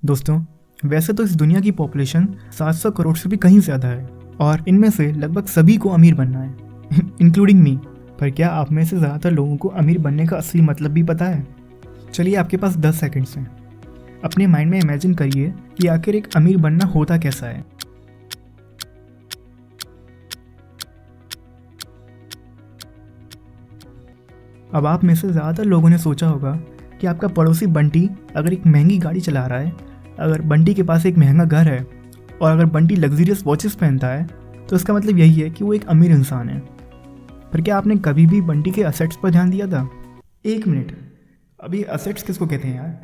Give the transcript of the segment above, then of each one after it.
दोस्तों, वैसे तो इस दुनिया की पॉपुलेशन 700 करोड़ से भी कहीं ज़्यादा है और इनमें से लगभग सभी को अमीर बनना है इंक्लूडिंग मी। पर क्या आप में से ज़्यादातर लोगों को अमीर बनने का असली मतलब भी पता है? चलिए, आपके पास 10 सेकंड्स हैं। अपने माइंड में इमेजिन करिए कि आखिर एक अमीर बनना होता कैसा है। अब आप में से ज़्यादातर लोगों ने सोचा होगा कि आपका पड़ोसी बंटी अगर एक महंगी गाड़ी चला रहा है, अगर बंटी के पास एक महंगा घर है और अगर बंटी लग्जरियस वॉचेस पहनता है तो इसका मतलब यही है कि वो एक अमीर इंसान है। पर क्या आपने कभी भी बंटी के असेट्स पर ध्यान दिया था? एक मिनट, अभी असेट्स किसको कहते हैं यार?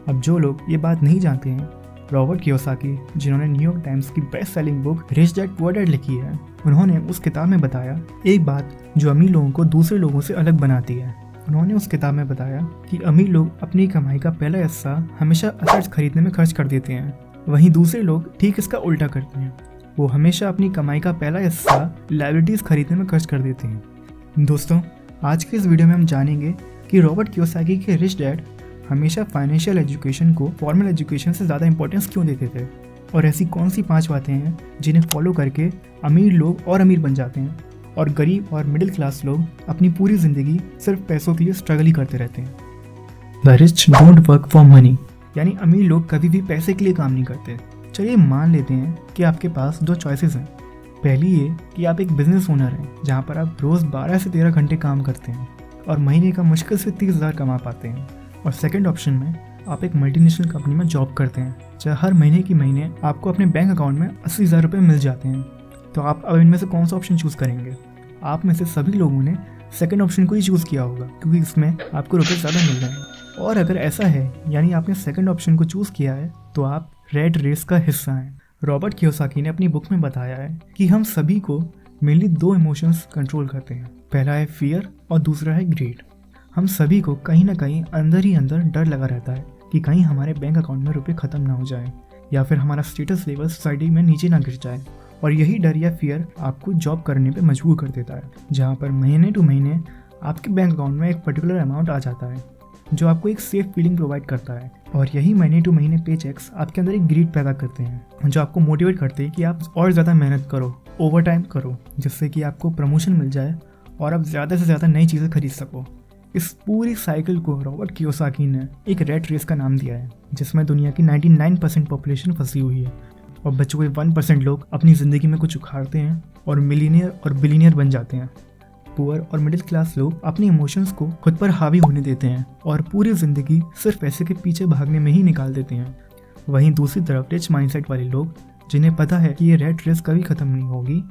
अब जो लोग ये बात नहीं जानते हैं, रॉबर्ट कियोसाकी, जिन्होंने न्यूयॉर्क टाइम्स की best selling book rich dad poor dad लिखी है, उन्होंने उस किताब में बताया एक बात जो अमीर लोगों को दूसरे लोगों से अलग बनाती है। उन्होंने उस किताब में बताया कि अमीर लोग अपनी कमाई का पहला हिस्सा हमेशा असेट्स खरीदने में खर्च कर देते हैं, वहीं दूसरे लोग ठीक इसका उल्टा करते हैं। वो हमेशा अपनी कमाई का पहला हिस्सा लायबिलिटीज खरीदने में खर्च कर देते हैं। दोस्तों, आज के इस वीडियो में हम जानेंगे कि रॉबर्ट कियोसाकी के रिच डैड हमेशा फाइनेंशियल एजुकेशन को फॉर्मल एजुकेशन से ज़्यादा इंपॉर्टेंस क्यों देते थे और ऐसी कौन सी 5 बातें हैं जिन्हें फॉलो करके अमीर लोग और अमीर बन जाते हैं और गरीब और मिडिल क्लास लोग अपनी पूरी ज़िंदगी सिर्फ पैसों के लिए स्ट्रगल ही करते रहते हैं। The rich don't work for money, यानी अमीर लोग कभी भी पैसे के लिए काम नहीं करते। चलिए मान लेते हैं कि आपके पास 2 चॉइसेस हैं। पहली ये कि आप एक बिजनेस ओनर हैं जहाँ पर आप रोज़ 12 से 13 घंटे काम करते हैं और महीने का मुश्किल से 30,000 कमा पाते हैं। और सेकंड ऑप्शन में आप एक मल्टीनेशनल कंपनी में जॉब करते हैं जहाँ हर महीने की महीने आपको अपने बैंक अकाउंट में 80,000 रुपये मिल जाते हैं। तो आप अब इनमें से कौन सा ऑप्शन चूज़ करेंगे? आप में से सभी लोगों ने सेकंड ऑप्शन को ही चूज़ किया होगा क्योंकि इसमें आपको रुपये ज़्यादा मिल रहे हैं। और अगर ऐसा है, यानी आपने सेकंड ऑप्शन को चूज़ किया है, तो आप रेड रेस का हिस्सा हैं। रॉबर्ट कियोसाकी ने अपनी बुक में बताया है कि हम सभी को मेनली 2 इमोशंस कंट्रोल करते हैं। पहला है फियर और दूसरा है ग्रीड। हम सभी को कहीं ना कहीं अंदर ही अंदर डर लगा रहता है कि कहीं हमारे बैंक अकाउंट में रुपये ख़त्म ना हो जाए या फिर हमारा स्टेटस लेवल सोसाइटी में नीचे ना गिर जाए। और यही डर या फियर आपको जॉब करने पे मजबूर कर देता है, जहाँ पर महीने टू महीने आपके बैंक अकाउंट में एक पर्टिकुलर अमाउंट आ जाता है जो आपको एक सेफ फीलिंग प्रोवाइड करता है। और यही महीने टू महीने पे चेक्स आपके अंदर एक ग्रीड पैदा करते हैं जो आपको मोटिवेट करते हैं कि आप और ज़्यादा मेहनत करो, ओवर टाइम करो, जिससे कि आपको प्रमोशन मिल जाए और आप ज़्यादा से ज़्यादा नई चीज़ें खरीद सको। इस पूरी साइकिल को रॉबर्ट कियोसाकी ने एक रेट रेस का नाम दिया है, जिसमें दुनिया की 99% पॉपुलेशन फंसी हुई है और बचे हुए 1% लोग अपनी ज़िंदगी में कुछ उखाड़ते हैं और मिलीनियर और बिलीनियर बन जाते हैं। पुअर और मिडिल क्लास लोग अपने इमोशंस को खुद पर हावी होने देते हैं और पूरी ज़िंदगी सिर्फ पैसे के पीछे भागने में ही निकाल देते हैं। वहीं दूसरी तरफ रिच माइंडसेट वाले लोग, जिन्हें पता है कि ये रेट रेस कभी ख़त्म नहीं होगी,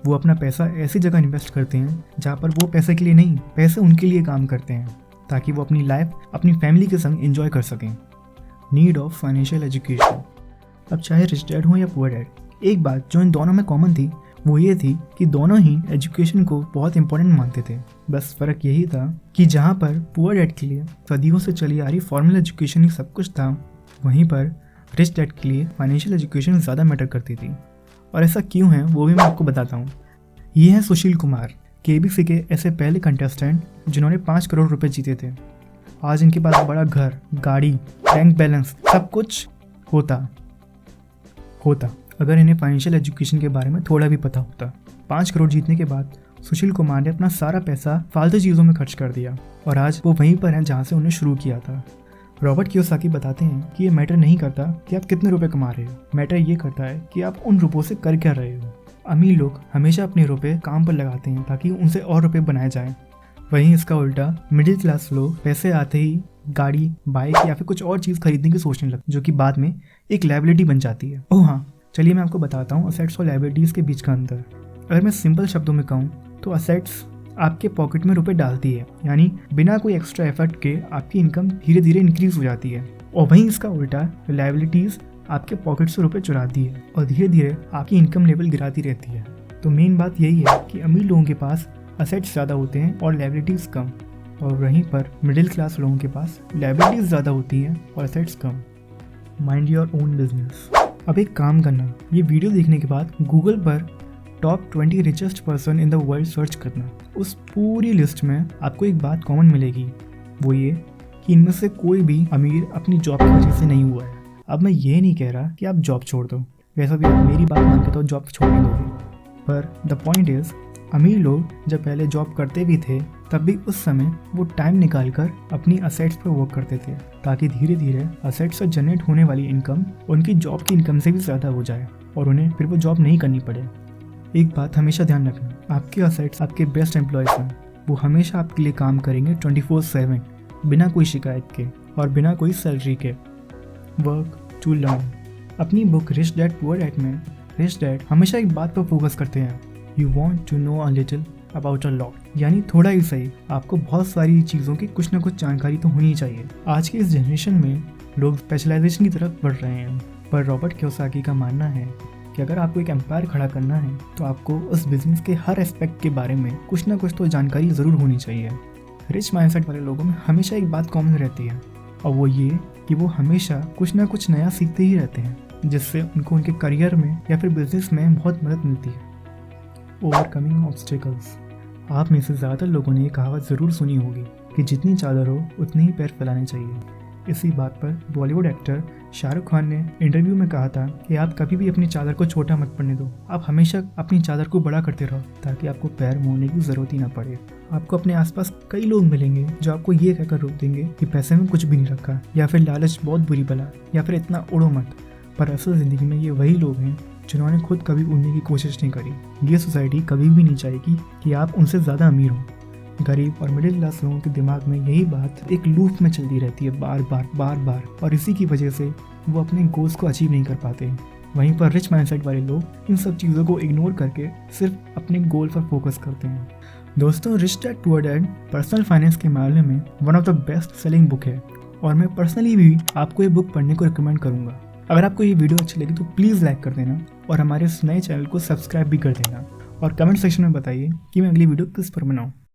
वो अपना पैसा ऐसी जगह इन्वेस्ट करते हैं जहाँ पर वो पैसे के लिए नहीं, पैसे उनके लिए काम करते हैं ताकि वो अपनी लाइफ अपनी फैमिली के संग एंजॉय कर सकें। Need of financial education. अब चाहे रिच डैड हो या पुअर डैड, एक बात जो इन दोनों में कॉमन थी वो ये थी कि दोनों ही एजुकेशन को बहुत इंपॉर्टेंट मानते थे। बस फ़र्क यही था कि जहाँ पर पुअर डैड के लिए सदियों से चली आ रही फॉर्मल एजुकेशन ही सब कुछ था, वहीं पर रिच डैड के लिए फाइनेंशियल एजुकेशन ज़्यादा मैटर करती थी। और ऐसा क्यों है वो भी मैं आपको बताता हूँ। ये हैं सुशील कुमार, केबीसी के ऐसे पहले कंटेस्टेंट जिन्होंने 5 करोड़ रुपए जीते थे। आज इनके पास बड़ा घर, गाड़ी, बैंक बैलेंस सब कुछ होता अगर इन्हें फाइनेंशियल एजुकेशन के बारे में थोड़ा भी पता होता। 5 करोड़ जीतने के बाद सुशील कुमार ने अपना सारा पैसा फालतू चीज़ों में खर्च कर दिया और आज वो वहीं पर हैं जहाँ से उन्हें शुरू किया था। रॉबर्ट कियोसाकी बताते हैं कि ये मैटर नहीं करता कि आप कितने रुपए कमा रहे हो, मैटर ये करता है कि आप उन रुपयों से कर क्या रहे हो। अमीर लोग हमेशा अपने रुपए काम पर लगाते हैं ताकि उनसे और रुपए बनाए जाएं। वहीं इसका उल्टा मिडिल क्लास लोग पैसे आते ही गाड़ी, बाइक या फिर कुछ और चीज़ खरीदने की सोचने लगते, जो कि बाद में एक लायबिलिटी बन जाती है। ओह हाँ, चलिए मैं आपको बताता हूँ असेट्स और लायबिलिटीज़ के बीच का अंतर। अगर मैं सिंपल शब्दों में कहूँ तो असेट्स आपके पॉकेट में रुपए डालती है, यानी बिना कोई एक्स्ट्रा एफर्ट के आपकी इनकम धीरे धीरे इंक्रीज हो जाती है। और वहीं इसका उल्टा लायबिलिटीज़ आपके पॉकेट से रुपए चुराती है और धीरे धीरे आपकी इनकम लेवल गिराती रहती है। तो मेन बात यही है कि अमीर लोगों के पास असेट्स ज़्यादा होते हैं और लायबिलिटीज़ कम, और वहीं पर मिडिल क्लास लोगों के पास लायबिलिटीज़ ज़्यादा होती हैं और assets come. Mind your own business. अब एक काम करना, ये वीडियो देखने के बाद गूगल पर top 20 richest person in the world search करना। उस पूरी लिस्ट में आपको एक बात कॉमन मिलेगी, वो ये कि इनमें से कोई भी अमीर अपनी जॉब की वजह से नहीं हुआ है। अब मैं ये नहीं कह रहा कि आप जॉब छोड़ दो, वैसा भी आप मेरी बात मान के तो जॉब छोड़ नहीं दोगे, पर द पॉइंट इज़ अमीर लोग जब पहले जॉब करते भी थे तब भी उस समय वो टाइम निकाल कर अपनी असेट्स पर वर्क करते थे, ताकि धीरे धीरे असेट्स से जनरेट होने वाली इनकम उनकी जॉब की इनकम से भी ज़्यादा हो जाए और उन्हें फिर वो जॉब नहीं करनी पड़े। एक बात हमेशा ध्यान रखना, आपके असेट्स आपके बेस्ट एम्प्लॉयज़ हैं, वो हमेशा आपके लिए काम करेंगे 24/7 बिना कोई शिकायत के और बिना कोई सैलरी के। Work to learn. अपनी book rich dad poor dad में रिच डैड हमेशा एक बात पर फोकस करते हैं, you want to know a little about a lot, यानी थोड़ा ही सही आपको बहुत सारी चीज़ों की कुछ ना कुछ जानकारी तो होनी चाहिए। आज के इस जनरेशन में लोग स्पेशलाइजेशन की तरफ बढ़ रहे हैं, पर रॉबर्ट कियोसाकी का मानना है कि अगर आपको एक एम्पायर खड़ा करना है तो आपको उस बिजनेस के हर एस्पेक्ट के बारे में कुछ ना कुछ तो जानकारी ज़रूर होनी चाहिए। रिच माइंडसेट वाले लोगों में हमेशा एक बात कॉमन रहती है और वो ये कि वो हमेशा कुछ ना कुछ नया सीखते ही रहते हैं, जिससे उनको उनके करियर में या फिर बिजनेस में बहुत मदद मिलती है। Overcoming obstacles. आप में से ज़्यादातर लोगों ने ये कहावत ज़रूर सुनी होगी कि जितनी चादर हो उतने ही पैर फैलाने चाहिए। इसी बात पर बॉलीवुड एक्टर शाहरुख खान ने इंटरव्यू में कहा था कि आप कभी भी अपनी चादर को छोटा मत पड़ने दो, आप हमेशा अपनी चादर को बड़ा करते रहो ताकि आपको पैर मोड़ने की ज़रूरत ही ना पड़े। आपको अपने आसपास कई लोग मिलेंगे जो आपको ये कहकर रोक देंगे कि पैसे में कुछ भी नहीं रखा, या फिर लालच बहुत बुरी बला, या फिर इतना उड़ो मत, पर असल ज़िंदगी में ये वही लोग हैं जिन्होंने खुद कभी उड़ने की कोशिश नहीं करी। ये सोसाइटी कभी भी नहीं चाहेगी कि आप उनसे ज़्यादा अमीर हों। गरीब और मिडिल क्लास लोगों के दिमाग में यही बात एक लूप में चलती रहती है बार बार, और इसी की वजह से वो अपने गोल्स को अचीव नहीं कर पाते। वहीं पर रिच माइंडसेट वाले लोग इन सब चीज़ों को इग्नोर करके सिर्फ अपने गोल पर फोकस करते हैं। दोस्तों, rich dad poor dad personal finance के मामले में one of the best selling book है और मैं पर्सनली भी आपको ये बुक पढ़ने को रिकमेंड करूँगा। अगर आपको ये वीडियो अच्छी लगी तो प्लीज़ लाइक कर देना और हमारे इस नए चैनल को सब्सक्राइब भी कर देना और कमेंट सेक्शन में बताइए कि मैं अगली वीडियो किस पर बनाऊँ।